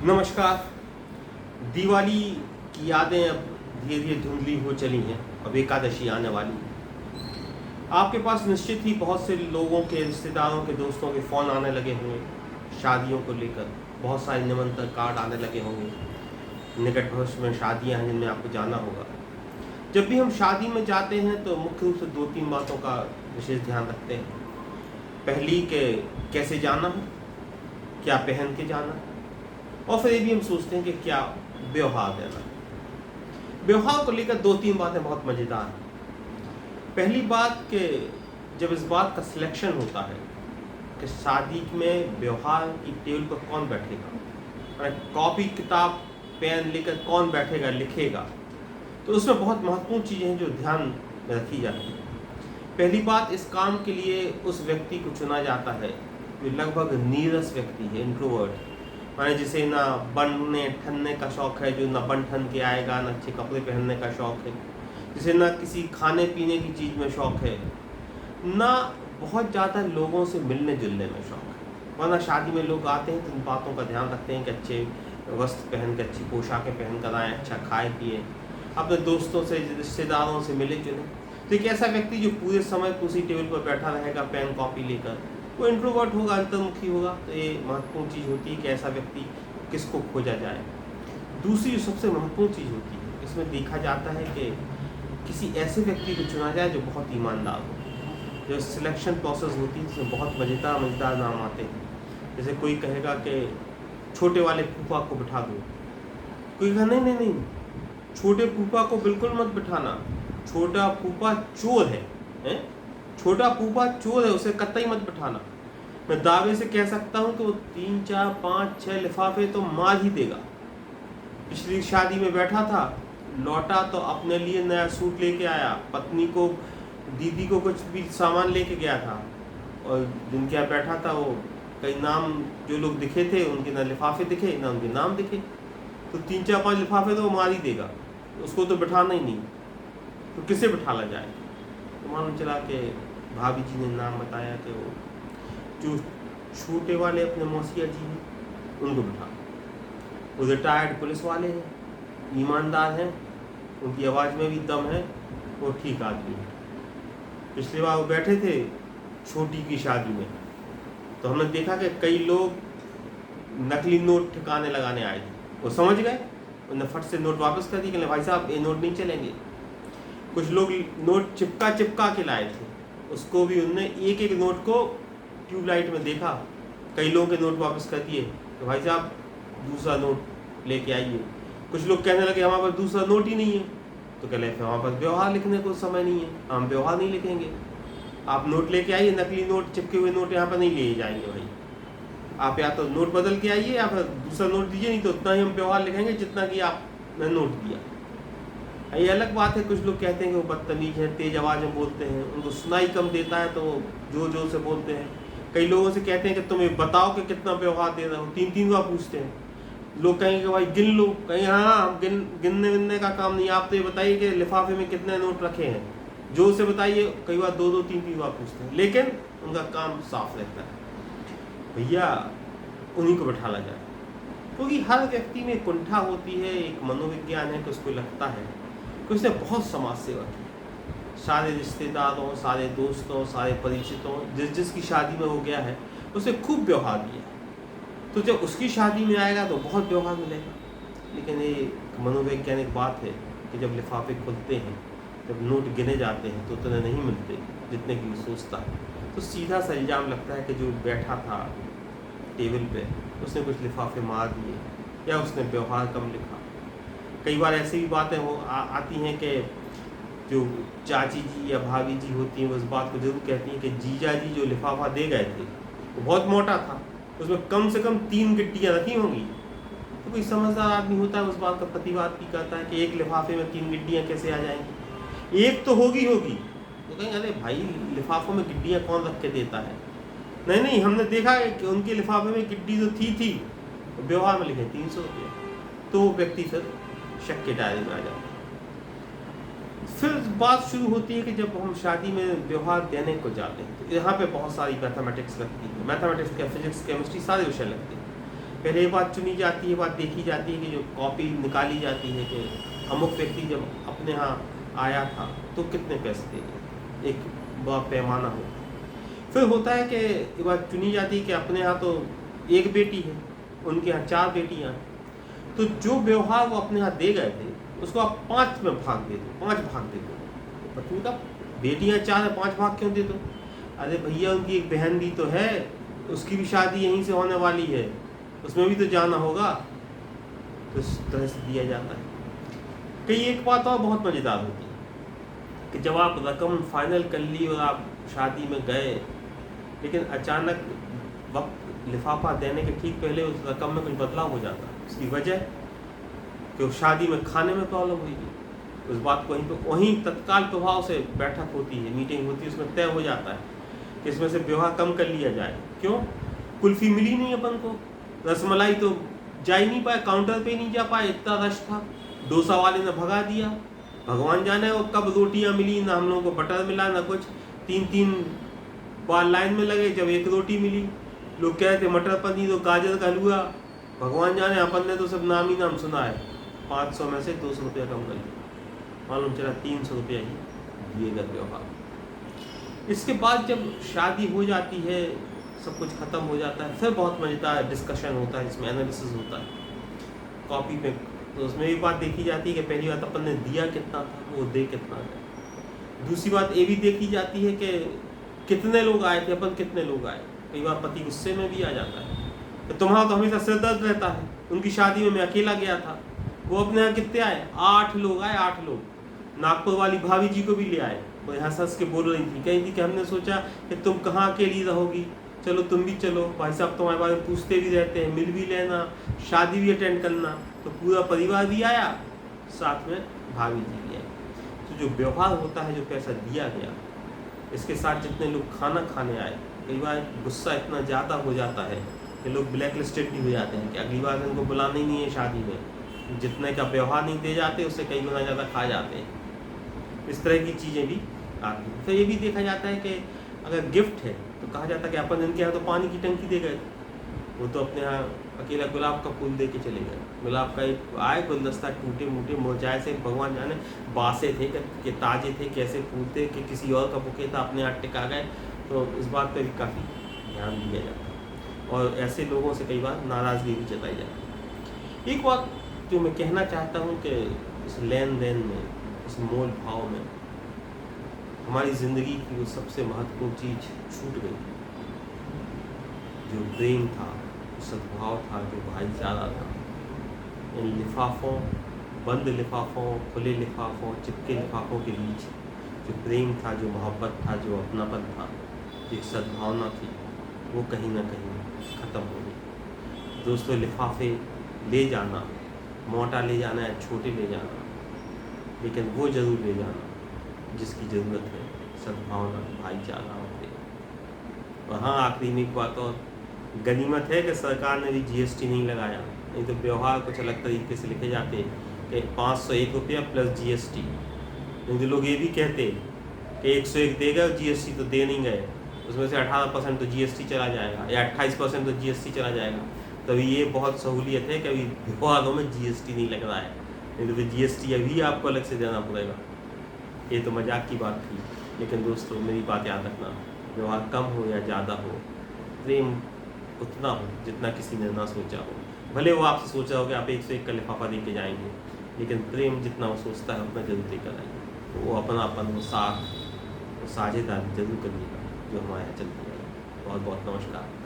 नमस्कार। दिवाली की यादें अब धीरे धीरे धुंधली हो चली हैं। अब एकादशी आने वाली है। आपके पास निश्चित ही बहुत से लोगों के, रिश्तेदारों के, दोस्तों के फ़ोन आने लगे होंगे शादियों को लेकर। बहुत सारे निमंत्रण कार्ड आने लगे होंगे। निकट भविष्य में शादियां हैं जिनमें आपको जाना होगा। जब भी हम शादी में जाते हैं तो मुख्य रूप से दो तीन बातों का विशेष ध्यान रखते हैं। पहली के कैसे जाना है, क्या पहन के जाना, और फिर ये भी हम सोचते हैं कि क्या व्यवहार देना। व्यवहार को लेकर दो तीन बातें बहुत मज़ेदार हैं। पहली बात कि जब इस बात का सिलेक्शन होता है कि शादी में व्यवहार की टेबल पर कौन बैठेगा, कॉपी किताब पेन लेकर कौन बैठेगा, लिखेगा, तो उसमें बहुत महत्वपूर्ण चीज़ें हैं जो ध्यान में रखी जाती हैं। पहली बात, इस काम के लिए उस व्यक्ति को चुना जाता है जो लगभग नीरस व्यक्ति है, इंट्रोवर्ट, माने जिसे ना बनने ठनने का शौक़ है, जो ना बन ठन के आएगा, ना अच्छे कपड़े पहनने का शौक़ है, जिसे ना किसी खाने पीने की चीज़ में शौक़ है, ना बहुत ज़्यादा लोगों से मिलने जुलने में शौक़ है। वरना शादी में लोग आते हैं तो इन बातों का ध्यान रखते हैं कि अच्छे वस्त्र पहन के, अच्छी पोशाकें पहन कर आएँ, अच्छा खाए पिए, अपने दोस्तों से, रिश्तेदारों से मिले जुले। तो एक ऐसा व्यक्ति जो पूरे समय उसी टेबल पर बैठा रहेगा पेन कॉपी लेकर, वो इंट्रोवर्ट होगा, अंतर्मुखी होगा। तो ये महत्वपूर्ण चीज़ होती है कि ऐसा व्यक्ति किसको खोजा जाए। दूसरी जो सबसे महत्वपूर्ण चीज़ होती है, इसमें देखा जाता है कि किसी ऐसे व्यक्ति को चुना जाए जो बहुत ईमानदार हो। जो सिलेक्शन प्रोसेस होती है जिसमें बहुत मज़ेदार नाम आते हैं। जैसे कोई कहेगा कि छोटे वाले फूफा को बिठा दो, कोई कहेगा नहीं नहीं नहीं, छोटे फूफा को बिल्कुल मत बिठाना, छोटा फूफा चोर है, छोटा फूफा चोर है, उसे कतई मत बिठाना। मैं दावे से कह सकता हूँ कि वो 3 4 5 6 लिफाफे तो मार ही देगा। पिछली शादी में बैठा था, लौटा तो अपने लिए नया सूट लेके आया, पत्नी को, दीदी को कुछ भी सामान लेके गया था, और जिनके यहाँ बैठा था वो कई नाम जो लोग दिखे थे उनके ना लिफाफे दिखे ना उनके नाम दिखे। तो 3 4 5 लिफाफे तो वो मार ही देगा, उसको तो बिठाना ही नहीं। तो किसे बिठाला जाए? तो मालूम चला कि भाभी जी ने नाम बताया कि वो जो छोटे वाले अपने मौसिया जी हैं उनको बिठा। वो रिटायर्ड पुलिस वाले हैं, ईमानदार हैं, उनकी आवाज़ में भी दम है, वो ठीक आदमी है। पिछली बार वो बैठे थे छोटी की शादी में, तो हमने देखा कि कई लोग नकली नोट ठिकाने लगाने आए थे। वो समझ गए, उन्होंने फट से नोट वापस कर दिए कि भाई साहब ये नोट नहीं चलेंगे। कुछ लोग नोट चिपका के लाए थे, उसको भी उनने एक एक नोट को ट्यूबलाइट में देखा, कई लोगों के नोट वापस कर दिए तो भाई साहब दूसरा नोट लेके आइए। कुछ लोग कहने लगे हमारे पास दूसरा नोट ही नहीं है, तो कह रहे हमारे पास व्यवहार लिखने को समय नहीं है, हम व्यवहार नहीं लिखेंगे। आप नोट लेके आइए, नकली नोट, चिपके हुए नोट यहाँ पर नहीं लिए जाएंगे भाई। आप या तो नोट बदल के आइए या फिर दूसरा नोट दीजिए, नहीं तो उतना ही हम व्यवहार लिखेंगे जितना कि आपने नोट दिया। ये अलग बात है, कुछ लोग कहते हैं कि वो बदतमीज हैं, तेज़ आवाज़ में बोलते हैं, उनको सुनाई कम देता है तो जोर जोर से बोलते हैं। कई लोगों से कहते हैं कि तुम्हें बताओ कि कितना व्यवहार दे रहा हो, 3 बार पूछते हैं। लोग कहेंगे कि भाई गिन लो, कहीं हाँ गिनने विनने का काम नहीं, आप तो ये बताइए कि लिफाफे में कितने नोट रखे हैं, जोर से बताइए। कई बार 2 3 बार पूछते हैं, लेकिन उनका काम साफ रहता है, भैया उन्हीं को बैठाला जाए। क्योंकि हर व्यक्ति में कुंठा होती है, एक मनोविज्ञान है कि उसको लगता है कि उसने बहुत समाज सेवा की, सारे रिश्तेदारों, सारे दोस्तों, सारे परिचितों, जिसकी शादी में वो गया है उसे खूब व्यवहार दिया, तो जब उसकी शादी में आएगा तो बहुत व्यवहार मिलेगा। लेकिन ये मनोवैज्ञानिक बात है कि जब लिफाफे खुलते हैं, जब नोट गिने जाते हैं तो उतने नहीं मिलते जितने की वो सोचता है। तो सीधा सा इल्ज़ाम लगता है कि जो बैठा था टेबल पे उसने कुछ लिफाफे मार दिए या उसने व्यवहार कम लिखा। कई बार ऐसी भी बातें आती हैं कि जो चाची जी या भाभी जी होती हैं वो इस बात को जरूर कहती हैं कि जीजा जी जो लिफाफा दे गए थे वो बहुत मोटा था, उसमें कम से कम 3 गिट्टियाँ रखी होंगी। तो कोई समझदार आदमी होता है उस बात का प्रतिवाद भी करता है कि एक लिफाफे में 3 गिट्टियाँ कैसे आ जाएंगी, एक तो होगी। तो कहेंगे अरे भाई लिफाफों में गिट्टियाँ कौन रख के देता है? नहीं, हमने देखा है कि उनके लिफाफे में गिट्टी जो थी व्यवहार में लिखे 300 रुपये। तो वो व्यक्ति फिर शक के दायरे में आ जाता है। फिर बात शुरू होती है कि जब हम शादी में व्यवहार देने को जाते हैं तो यहाँ पे बहुत सारी मैथमेटिक्स लगती है। मैथमेटिक्स क्या, फिजिक्स, केमिस्ट्री, सारे विषय लगते हैं। पहले ये बात चुनी जाती है, बात देखी जाती है कि जो कॉपी निकाली जाती है कि अमुक व्यक्ति जब अपने यहाँ आया था तो कितने पैसे देंगे, एक बड़ा पैमाना हो। फिर होता है कि ये बात चुनी जाती है कि अपने यहाँ तो एक बेटी है, उनके यहाँ 4 बेटियाँ हैं, तो जो व्यवहार वो अपने यहाँ दे गए थे उसको आप 5 में भाग दे दो, 5 भाग दे दो। पत्नी का बेटियाँ 4 है, 5 भाग क्यों दे दो? अरे भैया उनकी एक बहन भी तो है, उसकी भी शादी यहीं से होने वाली है, उसमें भी तो जाना होगा। तो इस तरह से दिया जाता है। कई एक बात और बहुत मज़ेदार होती है कि जब आप रकम फाइनल कर ली और आप शादी में गए, लेकिन अचानक वक्त लिफाफा देने के ठीक पहले उस रकम में कुछ बदलाव हो जाता है। उसकी वजह कि उस शादी में खाने में प्रॉब्लम हुई थी, उस बात को वहीं तत्काल प्रभाव से बैठक होती है, मीटिंग होती है, उसमें तय हो जाता है कि इसमें से व्यवहार कम कर लिया जाए। क्यों? कुल्फी मिली नहीं अपन को, रसमलाई तो जा ही नहीं पाए, काउंटर पे नहीं जा पाए, इतना रश था, डोसा वाले ने भगा दिया। भगवान जाने वो कब रोटियां मिली, ना हम लोगों को बटर मिला ना कुछ। 3-3 बार लाइन में लगे, जब एक रोटी मिली। लोग कह रहे थे मटर पनीर और गाजर का हलवा। भगवान जाने अपन ने तो सब नाम ही नाम सुना है। 500 में से 200 रुपया कम कर लिया, मालूम चला 300 रुपया ही दिए गए व्यवहार। इसके बाद जब शादी हो जाती है, सब कुछ ख़त्म हो जाता है, फिर बहुत मज़ेदार डिस्कशन होता है, इसमें एनालिसिस होता है कॉपी पे। तो उसमें एक बात देखी जाती है कि पहली बात अपन ने दिया कितना था, वो दे कितना है। दूसरी बात ये भी देखी जाती है कि कितने लोग आए थे, अपन कितने लोग आए। कई बार पति गुस्से में भी आ जाता है तो तुम्हारा तो हमेशा सिर दर्द रहता है। उनकी शादी में मैं अकेला गया था, वो अपने यहाँ कितने आए? 8 लोग आए, 8 लोग। नागपुर वाली भाभी जी को भी ले आए, वो यहाँ हंस के बोल रही थी, कही थी कि हमने सोचा कि तुम कहाँ अकेली रहोगी, चलो तुम भी चलो, भाई साहब तुम्हारे बारे में पूछते भी रहते हैं, मिल भी लेना, शादी भी अटेंड करना। तो पूरा परिवार भी आया, साथ में भाभी जी भी आए। तो जो व्यवहार होता है, जो पैसा दिया गया, इसके साथ जितने लोग खाना खाने आए, कई बार गुस्सा इतना ज़्यादा हो जाता है कि लोग ब्लैक लिस्टेड भी हो जाते हैं कि अगली बार इनको बुलाना ही नहीं है शादी में। जितने का व्यवहार नहीं दे जाते उससे कई गुना ज़्यादा खा जाते हैं। इस तरह की चीज़ें भी आती हैं। तो ये भी देखा जाता है कि अगर गिफ्ट है तो कहा जाता है कि अपन इनके यहाँ तो पानी की टंकी दे गए, वो तो अपने यहाँ अकेला गुलाब का फूल दे के चले गए। गुलाब का एक आए गुलदस्ता, टूटे मूटे मुरझाए से, भगवान जाने बासे थे कि ताजे थे, कैसे फूल थे, कि किसी और का बुके था, अपने यहाँ टिका गए। तो इस बात पर भी काफ़ी ध्यान दिया जाता है और ऐसे लोगों से कई बार नाराज़गी भी जताई जाती है। एक बात जो मैं कहना चाहता हूँ कि इस लेन देन में, इस मोल भाव में हमारी ज़िंदगी की वो सबसे महत्वपूर्ण चीज़ छूट गई। जो प्रेम था, सद्भाव था, जो भाईचारा था। इन लिफाफों, बंद लिफाफों, खुले लिफाफों, चिपके लिफाफों के बीच जो प्रेम था, जो मोहब्बत था, जो अपनापन था, एक सद्भावना थी, वो कहीं ना कहीं ख़त्म हो गई। दोस्तों, लिफाफे ले जाना, मोटा ले जाना या छोटे ले जाना, लेकिन वो ज़रूर ले जाना जिसकी ज़रूरत है, सद्भावना, भाईचारा और प्रेम। और हाँ, आखिरी में एक बात और, गनीमत है कि सरकार ने भी GST नहीं लगाया, नहीं तो व्यवहार कुछ अलग तरीके से लिखे जाते कि 501 रुपया प्लस GST। नहीं तो लोग ये भी कहते कि 101 देगा और GST तो दे नहीं गए, उसमें से 18% तो GST चला जाएगा या 28% तो GST चला जाएगा। तभी ये बहुत सहूलियत है कि अभी व्यवहारों में GST नहीं लग रहा है, नहीं तो फिर GST अभी आपको अलग से देना पड़ेगा। ये तो मजाक की बात थी, लेकिन दोस्तों मेरी बात याद रखना, व्यवहार कम हो या ज़्यादा हो, प्रेम उतना हो जितना किसी ने ना सोचा हो। भले वो आपसे सोचा हो कि आप 101 का लिफाफा दे के जाएंगे, लेकिन प्रेम जितना वो सोचता है उतना जरूर देकर आएंगे। तो वो अपनापन, वो साथ, वो साझेदारी जरूर करिएगा जो हमारे यहाँ चलती है। बहुत बहुत नमस्कार।